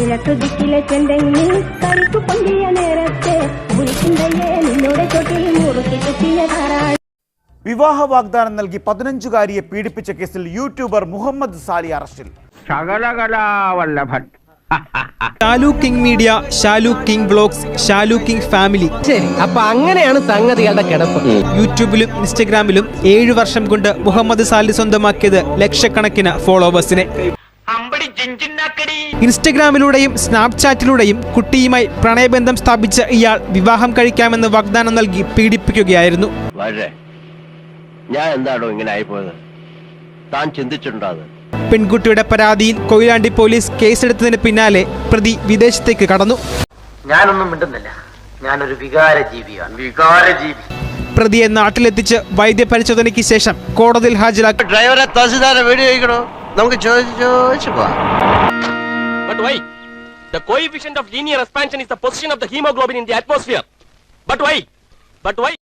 കിഴക്ക് ദിക്കിലെ ചെന്തെങ്ങിൽ കരിക്കു പൊന്തിയ നേരത്തെ വിളിക്കുന്നേ നിന്നോട് ചൊട്ടിൽ മുറുക്കി കുത്തിയ താരാൾ. വിവാഹ വാഗ്ദാനം നൽകി 15-കാരിയെ പീഡിപ്പിച്ച കേസിൽ യൂട്യൂബർ മുഹമ്മദ് സാലി അറസ്റ്റിൽ. Shalu king media, Shalu king vlogs, Shalu king family. ശരി, അപ്പൊ അങ്ങനെയാണ് സംഗതികളുടെ കിടപ്പ്. യൂട്യൂബിലും ഇൻസ്റ്റഗ്രാമിലും 7 വർഷം കൊണ്ട് മുഹമ്മദ് സാലി സ്വന്തമാക്കിയത് ലക്ഷക്കണക്കിന് ഫോളോവേഴ്സിനെ. ഇൻസ്റ്റഗ്രാമിലൂടെയും സ്നാപ്ചാറ്റിലൂടെയും കുട്ടിയുമായി പ്രണയബന്ധം സ്ഥാപിച്ച ഇയാൾ വിവാഹം കഴിക്കാമെന്ന് വാഗ്ദാനം നൽകി പീഡിപ്പിക്കുകയായിരുന്നു. ഞാൻ എന്താണോ ഇങ്ങനെ ആയിപ്പോയത്, താൻ ചിന്തിച്ചിട്ടുണ്ടോ? പെൺകുട്ടിയുടെ പരാതിയിൽ കൊയിലാണ്ടി പോലീസ് കേസെടുത്തതിന് പിന്നാലെ പ്രതി വിദേശത്തേക്ക് കടന്നു. ഞാനൊന്നും മിണ്ടുന്നില്ല, ഞാനൊരു വികാരജീവിയാണ്. പ്രതിയെ നാട്ടിലെത്തിച്ച് വൈദ്യപരിശോധനയ്ക്ക് ശേഷം കോടതിയിൽ ഹാജരാക്കി. ഡ്രൈവറെ തഹസിൽദാരെ വീഡിയോ ചോദിക്കണോ? നമുക്ക് ചോദിച്ചു പോവാം. But why? The coefficient of linear expansion is the position of the hemoglobin in the atmosphere. But why?